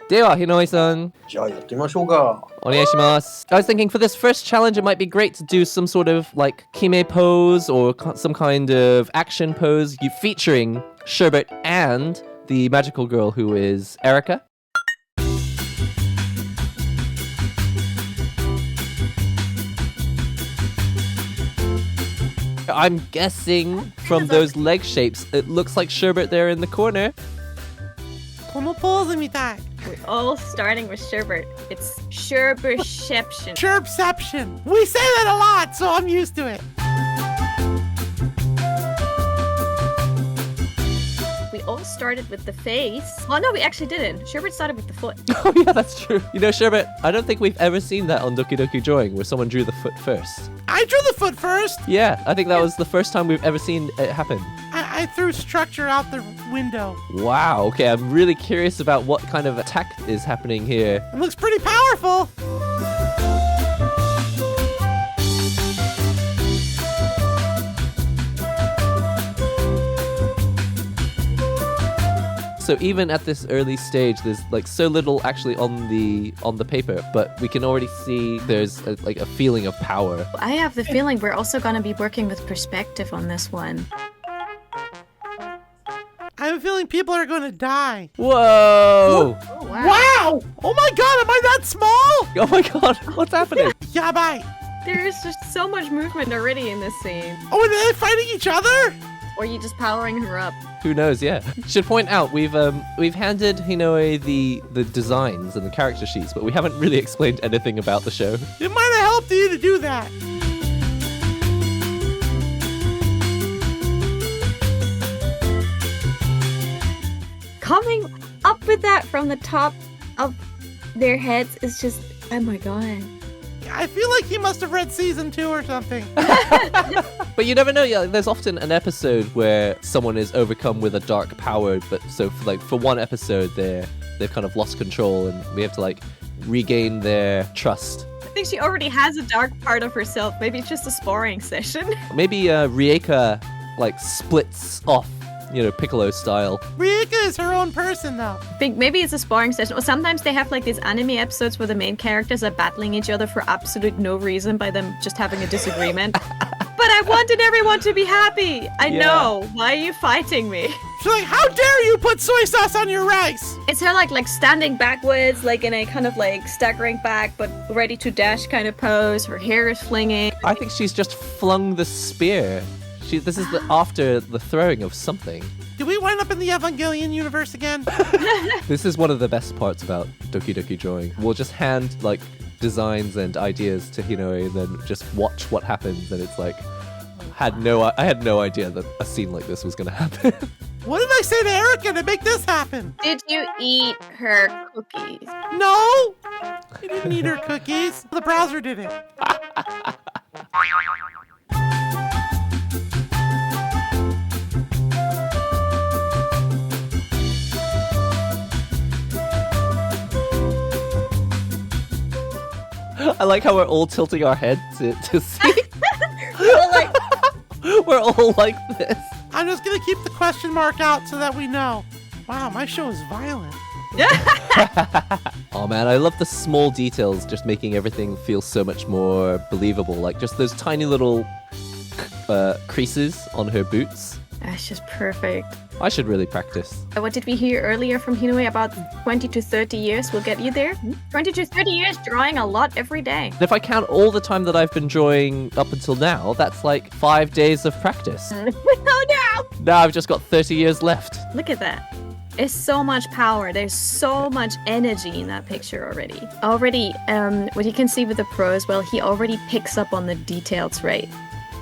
では、Hinoe-san. じゃあやってみましょうか。 Onegaishimasu. I was thinking for this first challenge, it might be great to do some sort of like kime pose or some kind of action pose featuring Sherbert and the magical girl who is Erica. I'm guessing from those leg shapes, it looks like Sherbert there in the corner. このポーズみたい。 We're all starting with Sherbert. It's Sherberception. Sherbception. We say that a lot, so I'm used to it. We all started with the face. Oh no, we actually didn't. Sherbert started with the foot. Oh yeah, that's true. You know, Sherbert, I don't think we've ever seen that on Doki Doki Drawing where someone drew the foot first. I drew the foot first. Yeah, I think that was the first time we've ever seen it happen. I threw structure out the window. Wow, okay, I'm really curious about what kind of attack is happening here. It looks pretty powerful. So even at this early stage, there's like so little actually on the paper, but we can already see there's like a feeling of power. I have the feeling we're also going to be working with perspective on this one. I have a feeling people are going to die. Whoa! Oh, wow. Wow! Oh my god, am I that small? Oh my god, what's happening? Yabai. There is just so much movement already in this scene. Oh, are they fighting each other? Or you just powering her up. Who knows? Yeah. Should point out we've handed Hinoe the designs and the character sheets, but we haven't really explained anything about the show. It might have helped you to do that. Coming up with that from the top of their heads is just, oh my god. I feel like he must have read season 2 or something. But you never know. Yeah, there's often an episode where someone is overcome with a dark power, but so for one episode they've kind of lost control, and we have to like regain their trust. I think she already has a dark part of herself. Maybe it's just a sparring session. Maybe Rieka like splits off, you know, Piccolo style. Rieka is her own person, though. I think maybe it's a sparring session. Or sometimes they have like these anime episodes where the main characters are battling each other for absolute no reason by them just having a disagreement. But I wanted everyone to be happy. I know. Why are you fighting me? She's like, how dare you put soy sauce on your rice? It's her like standing backwards, like in a kind of like staggering back, but ready to dash kind of pose. Her hair is flinging. I think she's just flung the spear. This is after the throwing of something. Did we wind up in the Evangelion universe again? This is one of the best parts about Doki Doki Drawing. We'll just hand like designs and ideas to Hinoe and then just watch what happens, and it's like I had no idea that a scene like this was going to happen. What did I say to Erica to make this happen? Did you eat her cookies? No! I didn't eat her cookies. The browser did it. I like how we're all tilting our head to see. Well, We're all like this. I'm just gonna keep the question mark out so that we know. Wow, my show is violent. Oh man, I love the small details, just making everything feel so much more believable. Like just those tiny little creases on her boots. That's just perfect. I should really practice. What did we hear earlier from Hinoe about 20 to 30 years will get you there? 20 to 30 years drawing a lot every day. And if I count all the time that I've been drawing up until now, that's like 5 days of practice. Oh no! Now I've just got 30 years left. Look at that. There's so much power. There's so much energy in that picture already. What you can see with the pro as well, he already picks up on the details, right?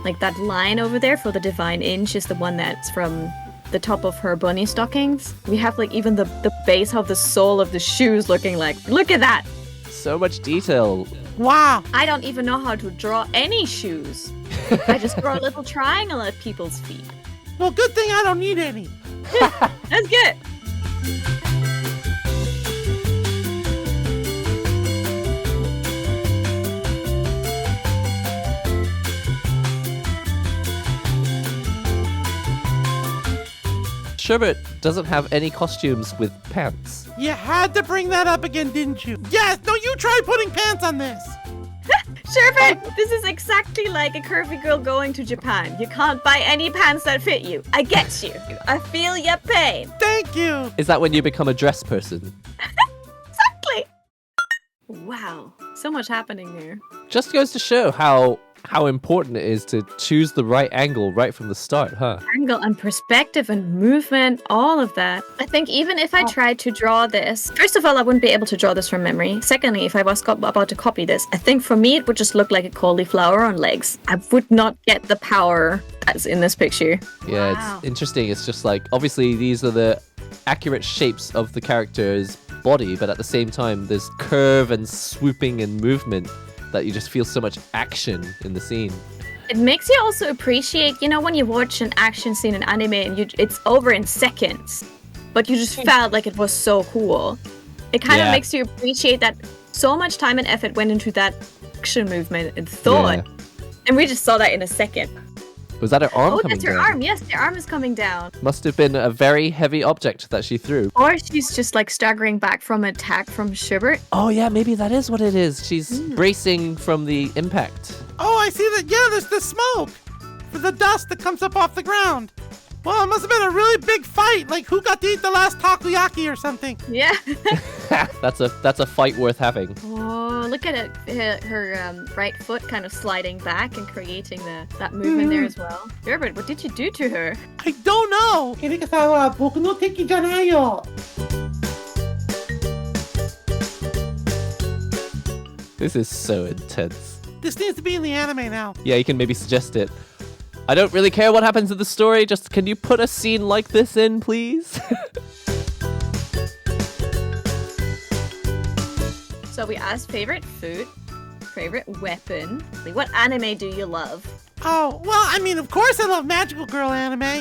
Like that line over there for the divine inch is the one that's from the top of her bunny stockings. We have like even the base of the sole of the shoes looking like, look at that. So much detail. Wow. I don't even know how to draw any shoes. I just draw a little triangle at people's feet. Well, good thing I don't need any. That's good. Sherbert doesn't have any costumes with pants. You had to bring that up again, didn't you? Yes, no, you try putting pants on this. Sherbert, this is exactly like a curvy girl going to Japan. You can't buy any pants that fit you. I get you. I feel your pain. Thank you. Is that when you become a dress person? Exactly. Wow, so much happening there. Just goes to show how important it is to choose the right angle right from the start, huh? Angle and perspective and movement, all of that. I think even if I tried to draw this, first of all, I wouldn't be able to draw this from memory. Secondly, if I was about to copy this, I think for me it would just look like a cauliflower on legs. I would not get the power that's in this picture. Yeah, Wow. It's interesting. It's just like, obviously these are the accurate shapes of the character's body, but at the same time there's curve and swooping and movement that you just feel so much action in the scene. It makes you also appreciate, you know, when you watch an action scene in anime and it's over in seconds, but you just felt like it was so cool. It kind of Yeah. makes you appreciate that so much time and effort went into that action movement and thought. Yeah. And we just saw that in a second. Was that her arm Oh, coming that's her down? arm. Yes, the arm is coming down. Must have been a very heavy object that she threw. Or she's just like staggering back from an attack from Sherbert. Oh yeah, maybe that is what it is. She's bracing from the impact. Oh, I see that. Yeah, there's the smoke for the dust that comes up off the ground. Well, it must have been a really big fight. Like, who got to eat the last takoyaki or something? Yeah. That's a fight worth having. Oh, look at it. Her right foot kind of sliding back and creating that movement there as well. Sherbert, what did you do to her? I don't know. エリカさんは僕の敵じゃないよ。 This is so intense. This needs to be in the anime now. Yeah, you can maybe suggest it. I don't really care what happens in the story, just can you put a scene like this in, please? So we asked favorite food, favorite weapon. What anime do you love? Oh, well, I mean, of course I love magical girl anime. I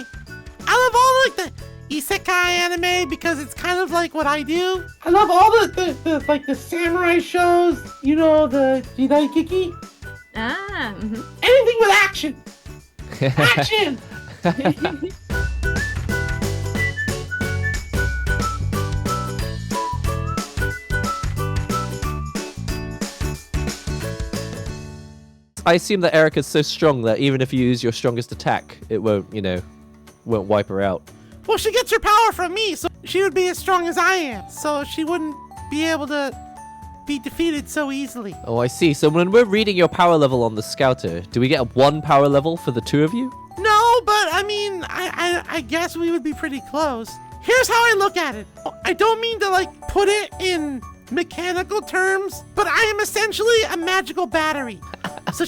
love all like the isekai anime because it's kind of like what I do. I love all the like the samurai shows. You know, the Jidai Kiki. Ah, mhm. Anything with action. Action. I assume that Erica's so strong that even if you use your strongest attack, it won't wipe her out. Well, she gets her power from me, so she would be as strong as I am. So she wouldn't be able to be defeated so easily. Oh, I see. So when we're reading your power level on the scouter, do we get a 1 power level for the 2 of you? No, but I mean, I guess we would be pretty close. Here's how I look at it. I don't mean to like put it in mechanical terms, but I am essentially a magical battery. So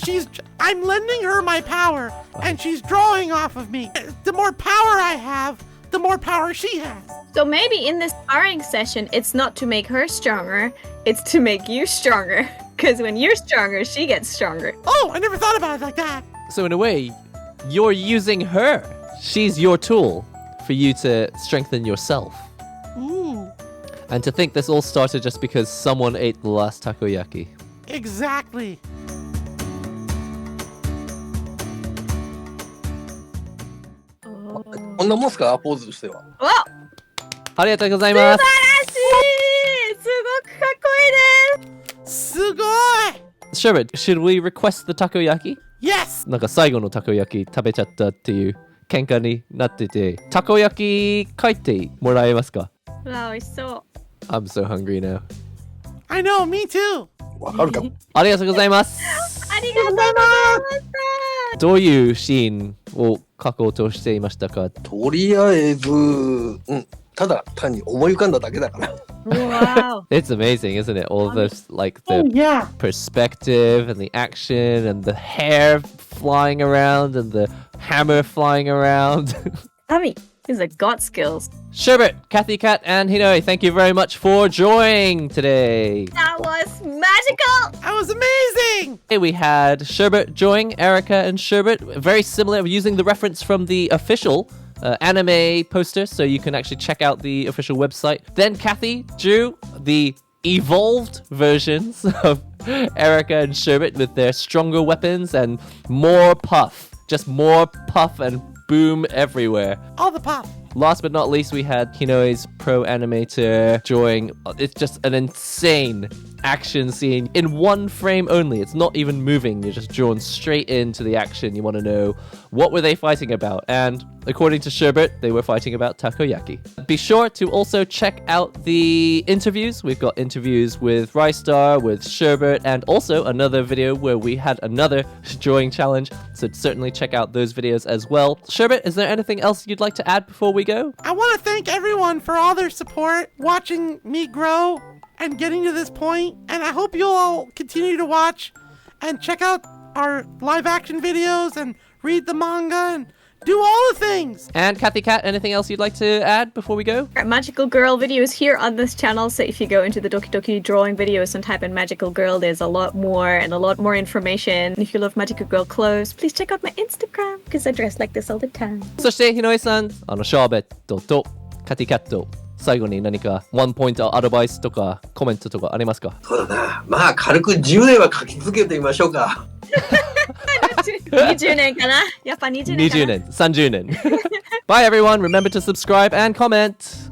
I'm lending her my power, and she's drawing off of me. The more power I have, the more power she has. So maybe in this sparring session, it's not to make her stronger, it's to make you stronger. Because when you're stronger, she gets stronger. Oh, I never thought about it like that. So in a way, you're using her. She's your tool for you to strengthen yourself. Ooh, And to think this all started just because someone ate the last takoyaki. exactly. Oh. こんなもんすかポーズとしては。 Wow! ありがとうございます。すごくかっこいいですすごい! Sherbert, should we request the takoyaki? Yes! なんか最後のたこ焼き食べちゃったっていう喧嘩になってて、たこ焼き書いてもらえますか？ Wow, 美味しそう。 I'm so hungry now. I know, me too. わかるかありがとうございます。ありがとうございましどういうシーンを書こうとしていましたか？とりあえず、ただ単に思い浮かんだだけだから。た。Wow. It's amazing, isn't it? All this, like Oh the yeah. perspective and the action and the hair flying around and the hammer flying around. Tommy, these are god skills. Sherbert, Kathy Cat, and Hinoe, thank you very much for joining today. That was magical! That was amazing! Hey, we had Sherbert join, Erica and Sherbert. Very similar, using the reference from the official anime poster, so you can actually check out the official website. Then Kathy drew the evolved versions of Erica and Sherbert with their stronger weapons and more puff. Just more puff and boom everywhere. All the pop. last but not least, we had Hinoe's pro animator drawing. It's just an insane action scene in one frame only. It's not even moving. You're just drawn straight into the action. You want to know, what were they fighting about? And according to Sherbert, they were fighting about takoyaki. Be sure to also check out the interviews. We've got interviews with Rystar, with Sherbert, and also another video where we had another drawing challenge. So certainly check out those videos as well. Sherbert, is there anything else you'd like to add before we go? I want to thank everyone for all their support, watching me grow and getting to this point. And I hope you'll all continue to watch and check out our live action videos and read the manga and do all the things. And Kathy Cat, anything else you'd like to add before we go? Our Magical Girl videos here on this channel, so if you go into the Doki Doki Drawing videos and type in Magical Girl, there's a lot more and a lot more information. If you love Magical Girl clothes, please check out my Instagram, because I dress like this all the time. そしてひのえさん、シャーベットとカティキャット、最後に何かワンポイントアドバイスとかコメントとかありますか？そうだな。まあ軽く10年は書き続けてみましょうか。20年かな？やっぱ20年かな？ 20年、30年。Bye everyone, remember to subscribe and comment.